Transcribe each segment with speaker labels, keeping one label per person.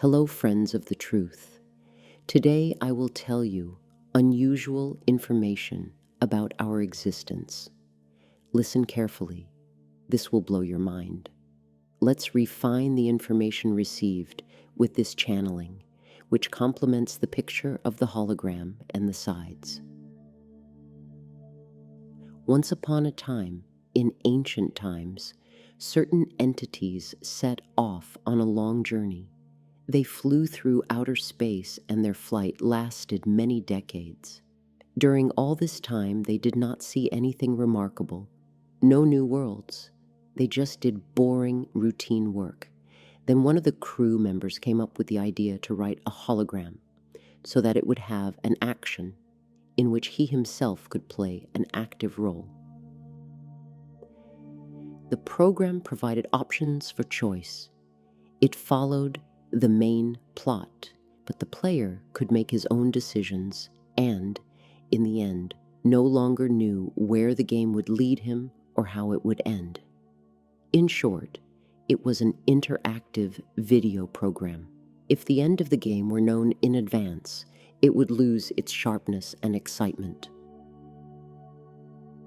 Speaker 1: Hello, friends of the truth. Today I will tell you unusual information about our existence. Listen carefully. This will blow your mind. Let's refine the information received with this channeling, which complements the picture of the hologram and the sides. Once upon a time, in ancient times, certain entities set off on a long journey. They flew through outer space, and their flight lasted many decades. During all this time, they did not see anything remarkable, no new worlds. They just did boring, routine work. Then one of the crew members came up with the idea to write a hologram so that it would have an action in which he himself could play an active role. The program provided options for choice. It followed the main plot, but the player could make his own decisions and, in the end, no longer knew where the game would lead him or how it would end. In short, it was an interactive video program. If the end of the game were known in advance, it would lose its sharpness and excitement.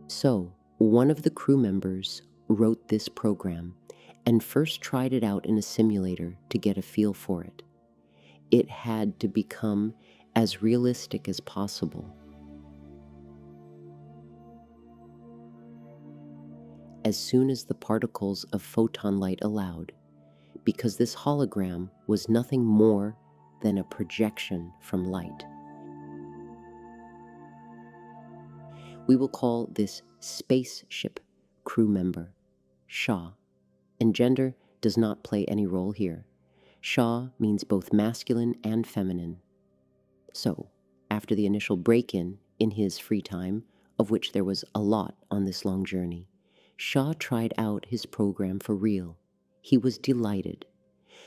Speaker 1: So, one of the crew members wrote this program and first tried it out in a simulator to get a feel for it. It had to become as realistic as possible. As soon as the particles of photon light allowed, because this hologram was nothing more than a projection from light. We will call this spaceship crew member Shah, and gender does not play any role here. Shah means both masculine and feminine. So, after the initial break-in his free time, of which there was a lot on this long journey, Shah tried out his program for real. He was delighted.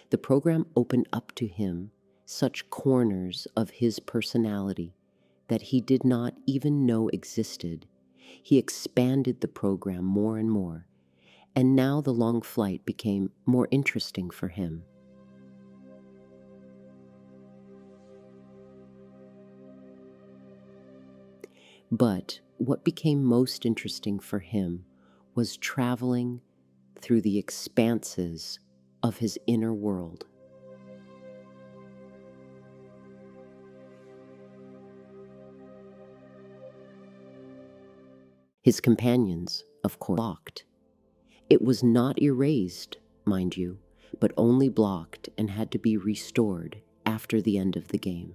Speaker 1: The program opened up to him such corners of his personality that he did not even know existed. He expanded the program more and more, and now the long flight became more interesting for him. But what became most interesting for him was traveling through the expanses of his inner world. His companions, of course, blocked. It was not erased, mind you, but only blocked and had to be restored after the end of the game.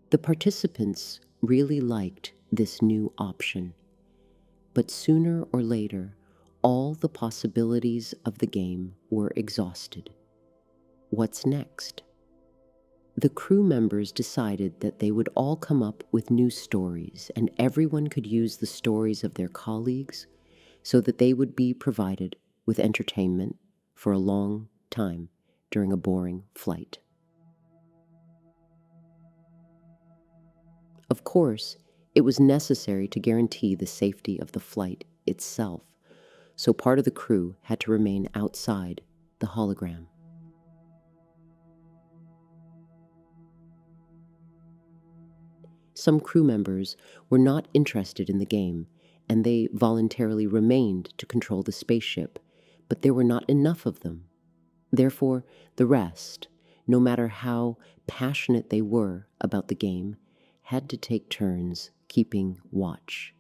Speaker 1: The participants really liked this new option, but sooner or later, all the possibilities of the game were exhausted. What's next? The crew members decided that they would all come up with new stories, and everyone could use the stories of their colleagues so that they would be provided with entertainment for a long time during a boring flight. Of course, it was necessary to guarantee the safety of the flight itself, so part of the crew had to remain outside the hologram. Some crew members were not interested in the game, and they voluntarily remained to control the spaceship, but there were not enough of them. Therefore, the rest, no matter how passionate they were about the game, had to take turns keeping watch.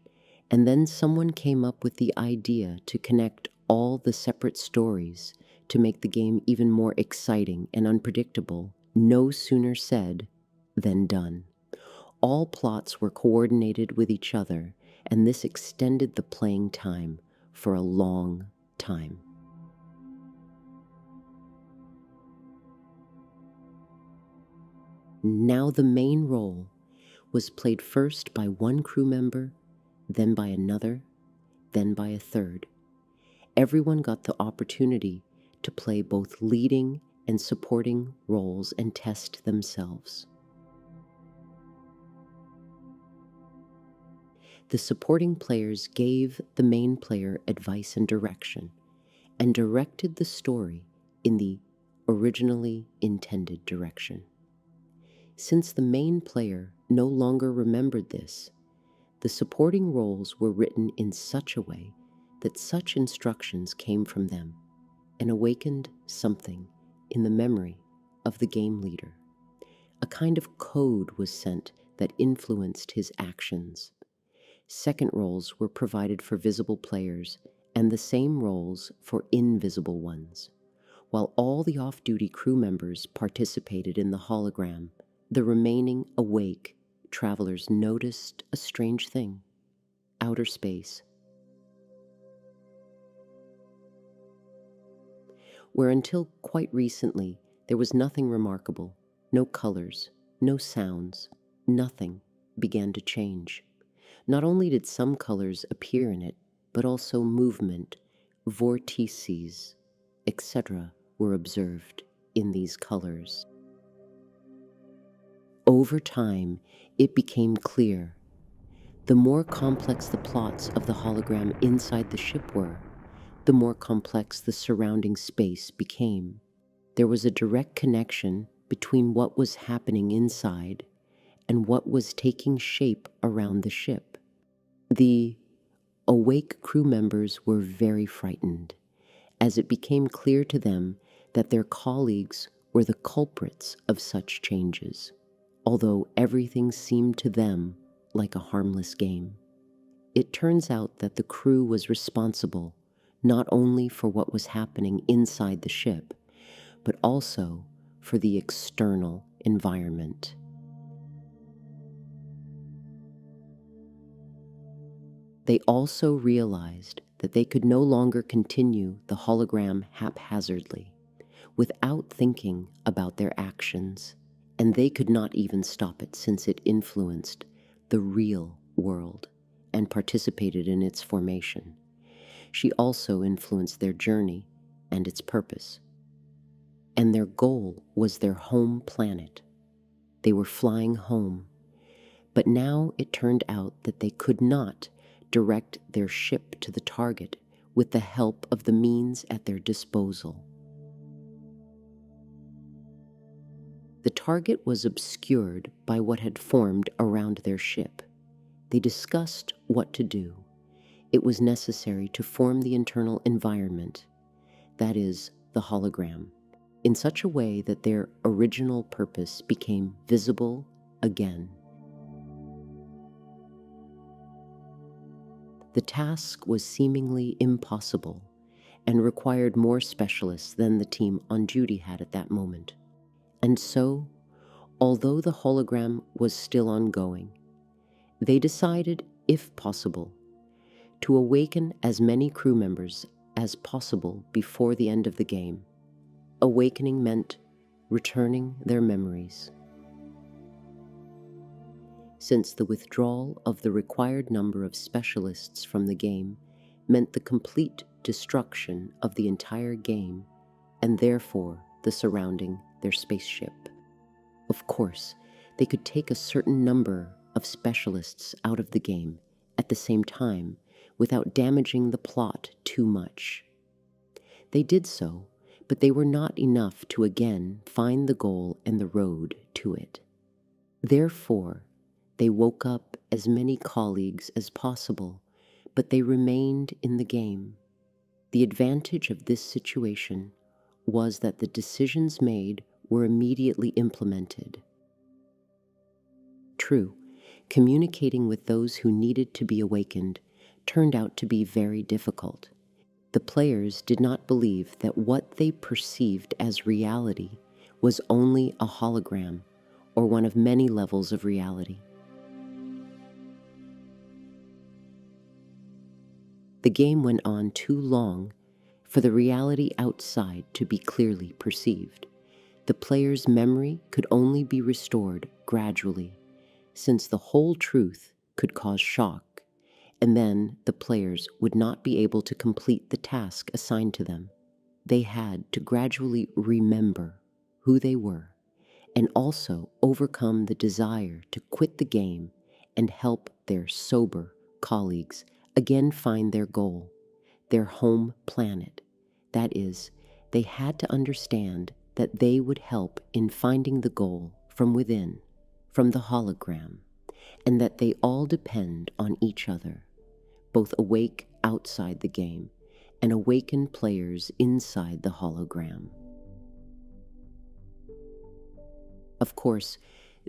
Speaker 1: And then someone came up with the idea to connect all the separate stories to make the game even more exciting and unpredictable. No sooner said than done. All plots were coordinated with each other, and this extended the playing time for a long time. Now the main role was played first by one crew member, then by another, then by a third. Everyone got the opportunity to play both leading and supporting roles and test themselves. The supporting players gave the main player advice and direction, and directed the story in the originally intended direction. Since the main player no longer remembered this, the supporting roles were written in such a way that such instructions came from them and awakened something in the memory of the game leader. A kind of code was sent that influenced his actions. Second roles were provided for visible players and the same roles for invisible ones. While all the off-duty crew members participated in the hologram, the remaining awake travelers noticed a strange thing: outer space, where until quite recently there was nothing remarkable, no colors, no sounds, nothing began to change. Not only did some colors appear in it, but also movement, vortices, etc. were observed in these colors. Over time, it became clear. The more complex the plots of the hologram inside the ship were, the more complex the surrounding space became. There was a direct connection between what was happening inside and what was taking shape around the ship. The awake crew members were very frightened, as it became clear to them that their colleagues were the culprits of such changes, although everything seemed to them like a harmless game. It turns out that the crew was responsible not only for what was happening inside the ship, but also for the external environment. They also realized that they could no longer continue the hologram haphazardly, without thinking about their actions, and they could not even stop it since it influenced the real world and participated in its formation. She also influenced their journey and its purpose. And their goal was their home planet. They were flying home. But now it turned out that they could not direct their ship to the target with the help of the means at their disposal. The target was obscured by what had formed around their ship. They discussed what to do. It was necessary to form the internal environment, that is, the hologram, in such a way that their original purpose became visible again. The task was seemingly impossible and required more specialists than the team on duty had at that moment. And so, although the hologram was still ongoing, they decided, if possible, to awaken as many crew members as possible before the end of the game. Awakening meant returning their memories. Since the withdrawal of the required number of specialists from the game meant the complete destruction of the entire game, and therefore the surrounding their spaceship. Of course, they could take a certain number of specialists out of the game at the same time without damaging the plot too much. They did so, but they were not enough to again find the goal and the road to it. Therefore, they woke up as many colleagues as possible, but they remained in the game. The advantage of this situation was that the decisions made were immediately implemented. True, communicating with those who needed to be awakened turned out to be very difficult. The players did not believe that what they perceived as reality was only a hologram or one of many levels of reality. The game went on too long for the reality outside to be clearly perceived. The player's memory could only be restored gradually, since the whole truth could cause shock, and then the players would not be able to complete the task assigned to them. They had to gradually remember who they were, and also overcome the desire to quit the game and help their sober, colleagues again find their goal, their home planet. That is, they had to understand that they would help in finding the goal from within, from the hologram, and that they all depend on each other, both awake outside the game and awakened players inside the hologram. Of course,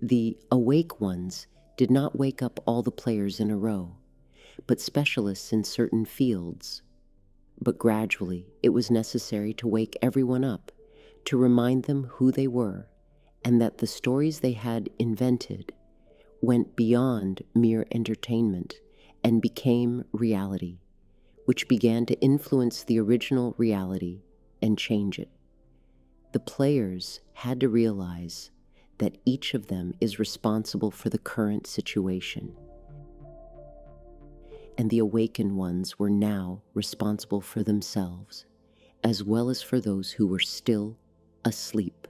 Speaker 1: the awake ones did not wake up all the players in a row, but specialists in certain fields. But gradually, it was necessary to wake everyone up, to remind them who they were, and that the stories they had invented went beyond mere entertainment and became reality, which began to influence the original reality and change it. The players had to realize that each of them is responsible for the current situation, and the awakened ones were now responsible for themselves, as well as for those who were still asleep,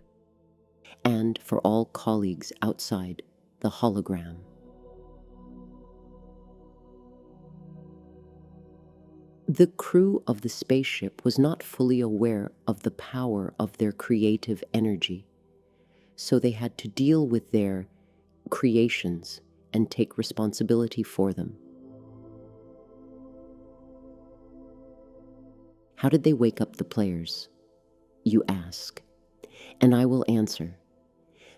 Speaker 1: and for all colleagues outside the hologram. The crew of the spaceship was not fully aware of the power of their creative energy, so they had to deal with their creations and take responsibility for them. How did they wake up the players, you ask? And I will answer.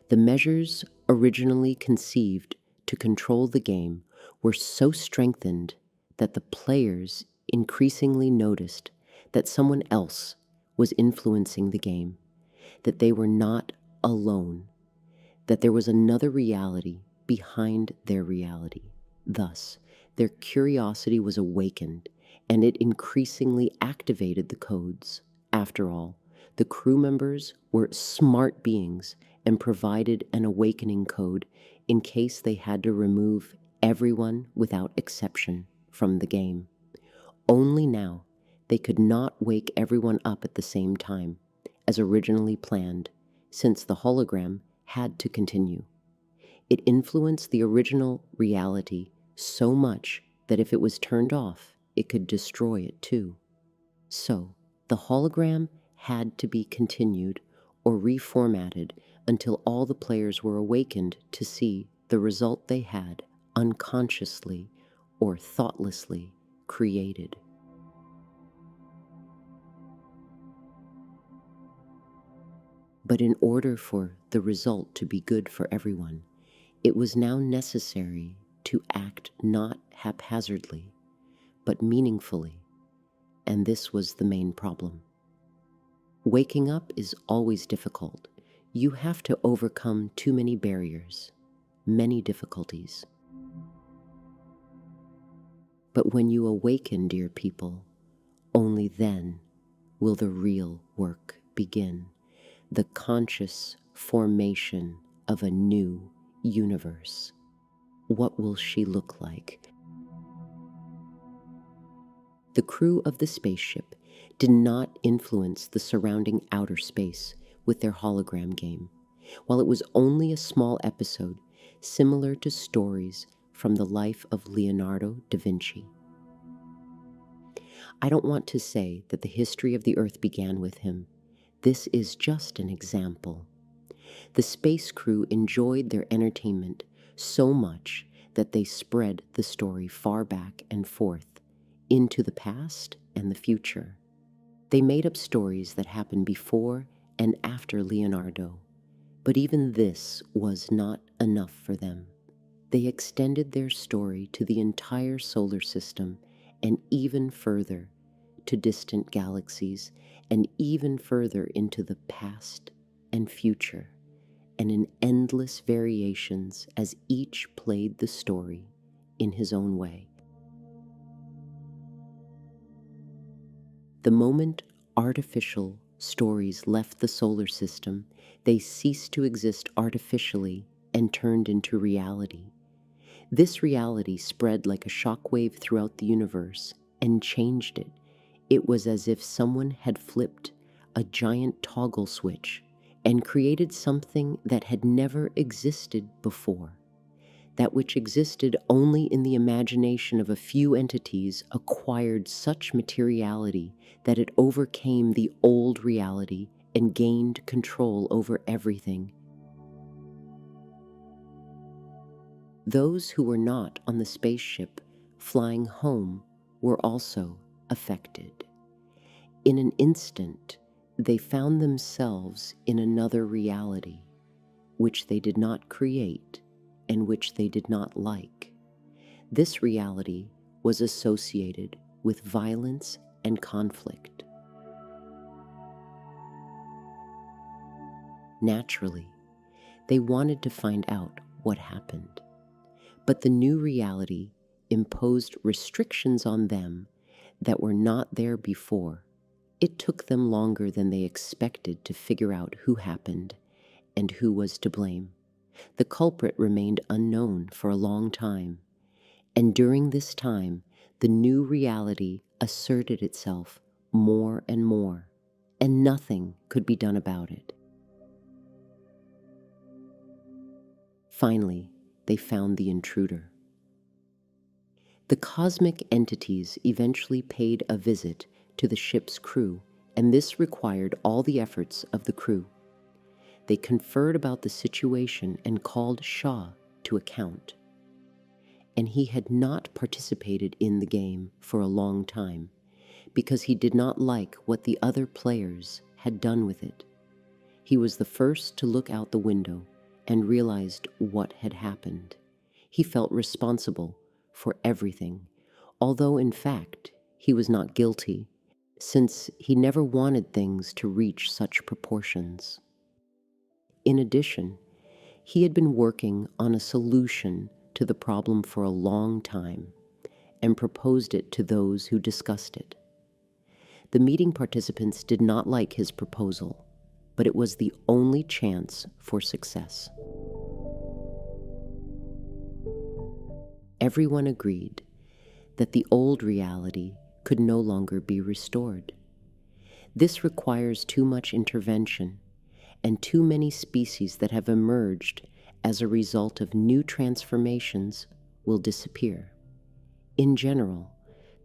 Speaker 1: The measures originally conceived to control the game were so strengthened that the players increasingly noticed that someone else was influencing the game, that they were not alone, that there was another reality behind their reality. Thus, their curiosity was awakened, and it increasingly activated the codes. After all, the crew members were smart beings and provided an awakening code in case they had to remove everyone without exception from the game. Only now they could not wake everyone up at the same time, as originally planned, since the hologram had to continue. It influenced the original reality so much that if it was turned off, it could destroy it too. So, the hologram had to be continued or reformatted until all the players were awakened to see the result they had unconsciously or thoughtlessly created. But in order for the result to be good for everyone, it was now necessary to act not haphazardly, but meaningfully, and this was the main problem. Waking up is always difficult. You have to overcome too many barriers, many difficulties. But when you awaken, dear people, only then will the real work begin, the conscious formation of a new universe. What will she look like? The crew of the spaceship did not influence the surrounding outer space with their hologram game, while it was only a small episode similar to stories from the life of Leonardo da Vinci. I don't want to say that the history of the Earth began with him. This is just an example. The space crew enjoyed their entertainment so much that they spread the story far back and forth into the past and the future. They made up stories that happened before and after Leonardo, but even this was not enough for them. They extended their story to the entire solar system and even further to distant galaxies and even further into the past and future, and in endless variations as each played the story in his own way. The moment artificial stories left the solar system, they ceased to exist artificially and turned into reality. This reality spread like a shockwave throughout the universe and changed it. It was as if someone had flipped a giant toggle switch and created something that had never existed before. That which existed only in the imagination of a few entities acquired such materiality that it overcame the old reality and gained control over everything. Those who were not on the spaceship flying home were also affected. In an instant, they found themselves in another reality, which they did not create and which they did not like. This reality was associated with violence and conflict. Naturally, they wanted to find out what happened, but the new reality imposed restrictions on them that were not there before. It took them longer than they expected to figure out who happened and who was to blame. The culprit remained unknown for a long time, and during this time, the new reality asserted itself more and more, and nothing could be done about it. Finally, they found the intruder. The cosmic entities eventually paid a visit to the ship's crew, and this required all the efforts of the crew. They conferred about the situation and called Shaw to account. And he had not participated in the game for a long time because he did not like what the other players had done with it. He was the first to look out the window and realized what had happened. He felt responsible for everything, although in fact he was not guilty, since he never wanted things to reach such proportions. In addition, he had been working on a solution to the problem for a long time and proposed it to those who discussed it. The meeting participants did not like his proposal, but it was the only chance for success. Everyone agreed that the old reality could no longer be restored. This requires too much intervention, and too many species that have emerged as a result of new transformations will disappear. In general,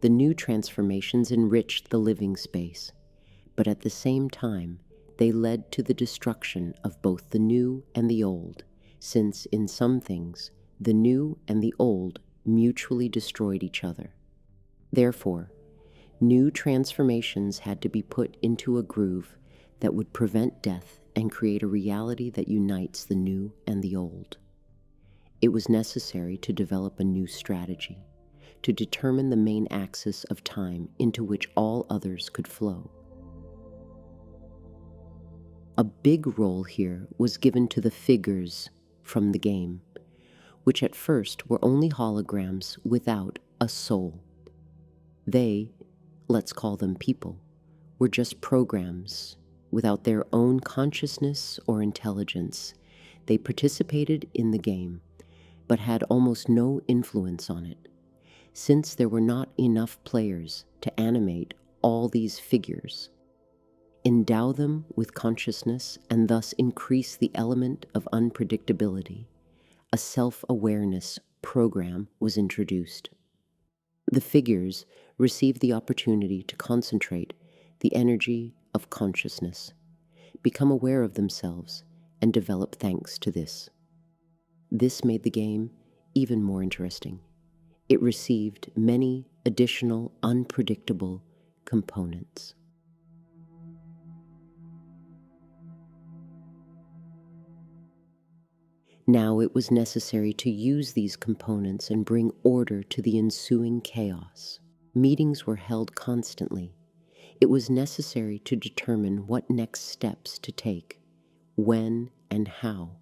Speaker 1: the new transformations enriched the living space, but at the same time, they led to the destruction of both the new and the old, since in some things, the new and the old mutually destroyed each other. Therefore, new transformations had to be put into a groove that would prevent death and create a reality that unites the new and the old. It was necessary to develop a new strategy, to determine the main axis of time into which all others could flow. A big role here was given to the figures from the game, which at first were only holograms without a soul. They, let's call them people, were just programs without their own consciousness or intelligence. They participated in the game, but had almost no influence on it, since there were not enough players to animate all these figures, endow them with consciousness, and thus increase the element of unpredictability. A self-awareness program was introduced. The figures received the opportunity to concentrate the energy of consciousness, become aware of themselves, and develop thanks to this. This made the game even more interesting. It received many additional unpredictable components. Now it was necessary to use these components and bring order to the ensuing chaos. Meetings were held constantly. It was necessary to determine what next steps to take, when and how,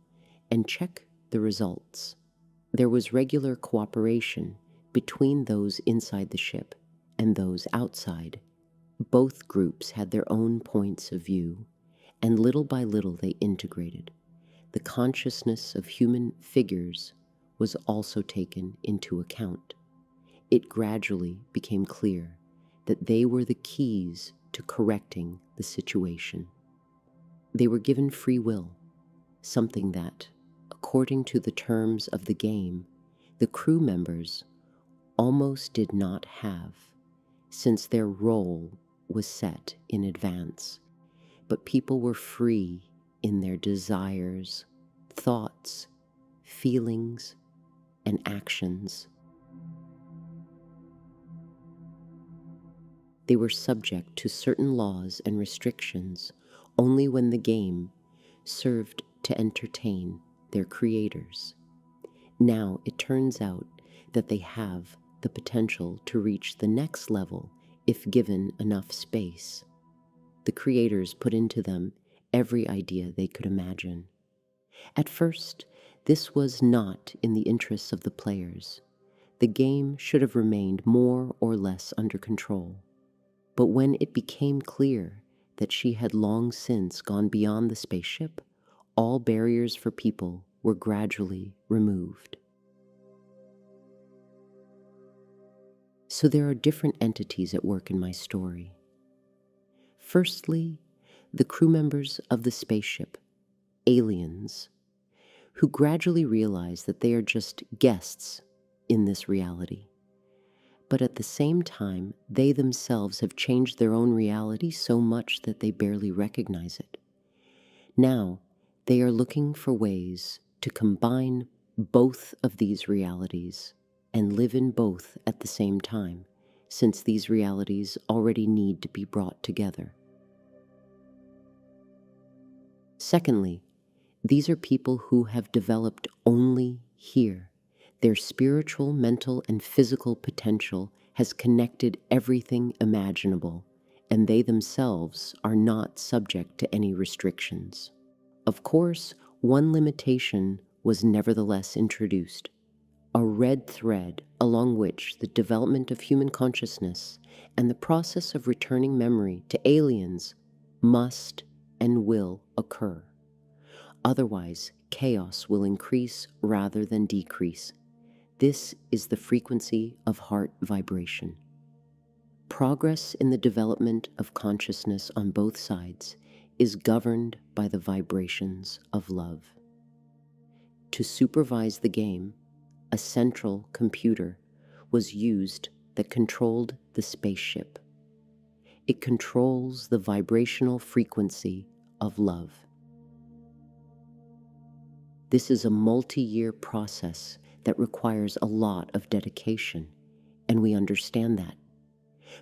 Speaker 1: and check the results. There was regular cooperation between those inside the ship and those outside. Both groups had their own points of view, and little by little they integrated. The consciousness of human figures was also taken into account. It gradually became clear that they were the keys to correcting the situation. They were given free will, something that, according to the terms of the game, the crew members almost did not have, since their role was set in advance. But people were free in their desires, thoughts, feelings, and actions. They were subject to certain laws and restrictions only when the game served to entertain their creators. Now it turns out that they have the potential to reach the next level if given enough space. The creators put into them every idea they could imagine. At first, this was not in the interests of the players. The game should have remained more or less under control. But when it became clear that she had long since gone beyond the spaceship, all barriers for people were gradually removed. So there are different entities at work in my story. Firstly, the crew members of the spaceship, aliens, who gradually realize that they are just guests in this reality. But at the same time, they themselves have changed their own reality so much that they barely recognize it. Now, they are looking for ways to combine both of these realities and live in both at the same time, since these realities already need to be brought together. Secondly, these are people who have developed only here. Their spiritual, mental, and physical potential has connected everything imaginable, and they themselves are not subject to any restrictions. Of course, one limitation was nevertheless introduced, a red thread along which the development of human consciousness and the process of returning memory to aliens must and will occur. Otherwise, chaos will increase rather than decrease. This is the frequency of heart vibration. Progress in the development of consciousness on both sides is governed by the vibrations of love. To supervise the game, a central computer was used that controlled the spaceship. It controls the vibrational frequency of love. This is a multi-year process that requires a lot of dedication, and we understand that.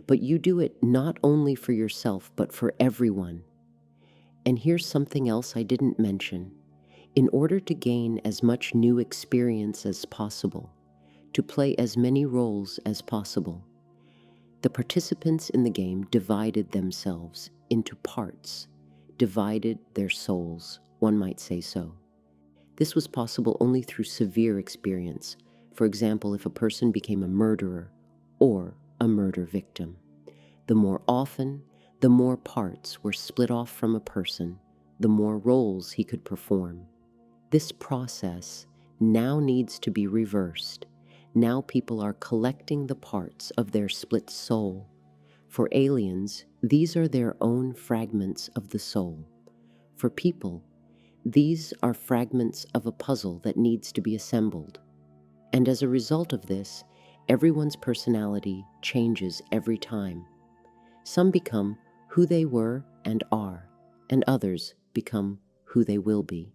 Speaker 1: But you do it not only for yourself, but for everyone. And here's something else I didn't mention. In order to gain as much new experience as possible, to play as many roles as possible, the participants in the game divided themselves into parts, divided their souls, one might say so. This was possible only through severe experience. For example, if a person became a murderer or a murder victim. The more often, the more parts were split off from a person, the more roles he could perform. This process now needs to be reversed. Now people are collecting the parts of their split soul. For aliens, these are their own fragments of the soul. For people, these are fragments of a puzzle that needs to be assembled. And as a result of this, everyone's personality changes every time. Some become who they were and are, and others become who they will be.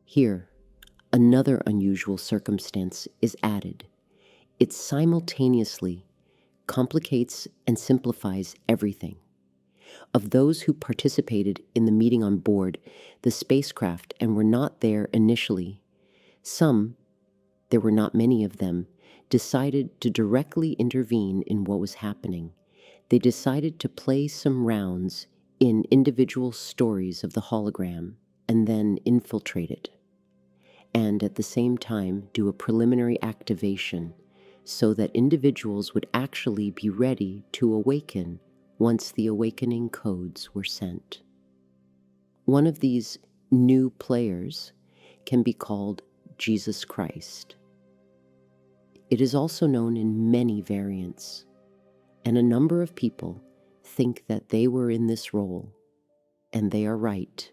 Speaker 1: Here, another unusual circumstance is added. It simultaneously complicates and simplifies everything. Of those who participated in the meeting on board the spacecraft and were not there initially, some, there were not many of them, decided to directly intervene in what was happening. They decided to play some rounds in individual stories of the hologram and then infiltrate it, and at the same time do a preliminary activation so that individuals would actually be ready to awaken once the awakening codes were sent. One of these new players can be called Jesus Christ. It is also known in many variants, and a number of people think that they were in this role, and they are right.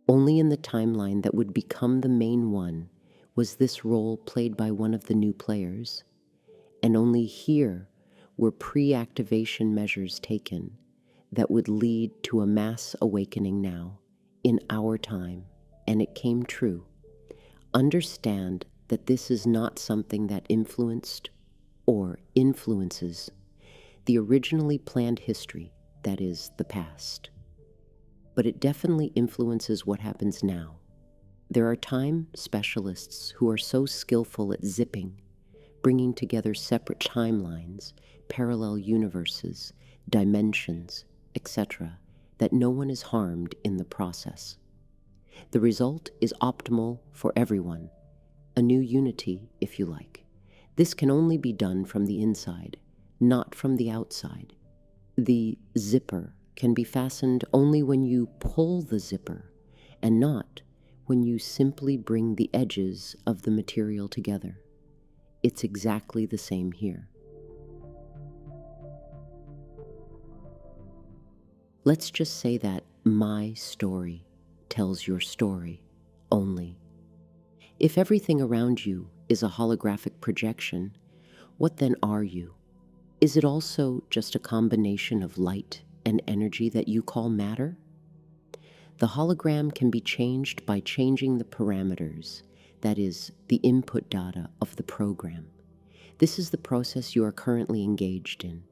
Speaker 1: Only in the timeline that would become the main one was this role played by one of the new players, and only here were pre-activation measures taken that would lead to a mass awakening now, in our time, and it came true. Understand that this is not something that influenced or influences the originally planned history, that is, the past. But it definitely influences what happens now. There are time specialists who are so skillful at zipping, bringing together separate timelines, parallel universes, dimensions, etc., that no one is harmed in the process. The result is optimal for everyone, a new unity, if you like. This can only be done from the inside, not from the outside. The zipper can be fastened only when you pull the zipper, and not when you simply bring the edges of the material together. It's exactly the same here. Let's just say that my story tells your story only. If everything around you is a holographic projection, what then are you? Is it also just a combination of light and energy that you call matter? The hologram can be changed by changing the parameters, that is, the input data of the program. This is the process you are currently engaged in.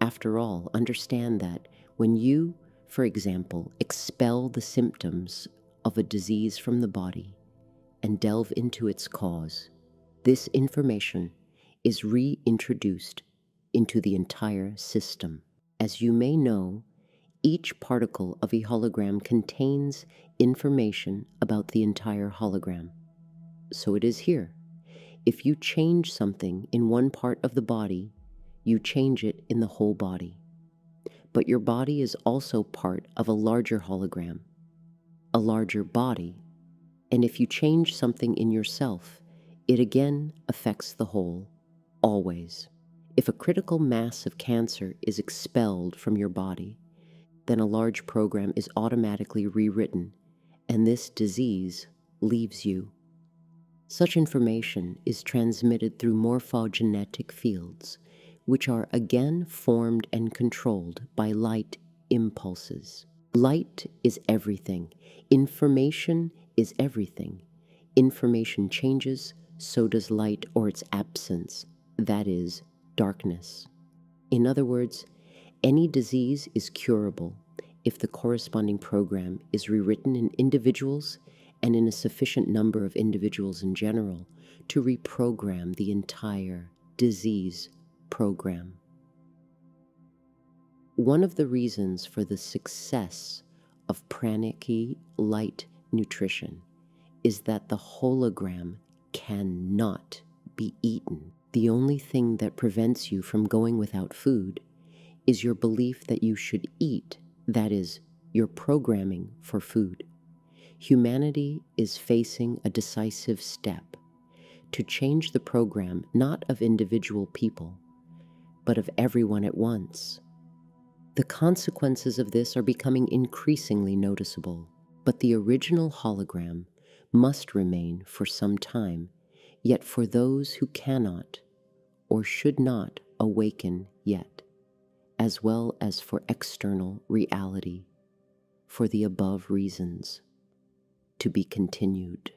Speaker 1: After all, understand that when you, for example, expel the symptoms of a disease from the body and delve into its cause, this information is reintroduced into the entire system. As you may know, each particle of a hologram contains information about the entire hologram. So it is here. If you change something in one part of the body, you change it in the whole body. But your body is also part of a larger hologram, a larger body. And if you change something in yourself, it again affects the whole, always. If a critical mass of cancer is expelled from your body, then a large program is automatically rewritten, and this disease leaves you. Such information is transmitted through morphogenetic fields, which are again formed and controlled by light impulses. Light is everything. Information is everything. Information changes, so does light or its absence, that is, darkness. In other words, any disease is curable if the corresponding program is rewritten in individuals and in a sufficient number of individuals in general to reprogram the entire disease program. One of the reasons for the success of pranic light nutrition is that the hologram cannot be eaten. The only thing that prevents you from going without food is your belief that you should eat, that is, your programming for food. Humanity is facing a decisive step to change the program not of individual people, but of everyone at once. The consequences of this are becoming increasingly noticeable, but the original hologram must remain for some time, yet for those who cannot or should not awaken yet, as well as for external reality, for the above reasons, to be continued.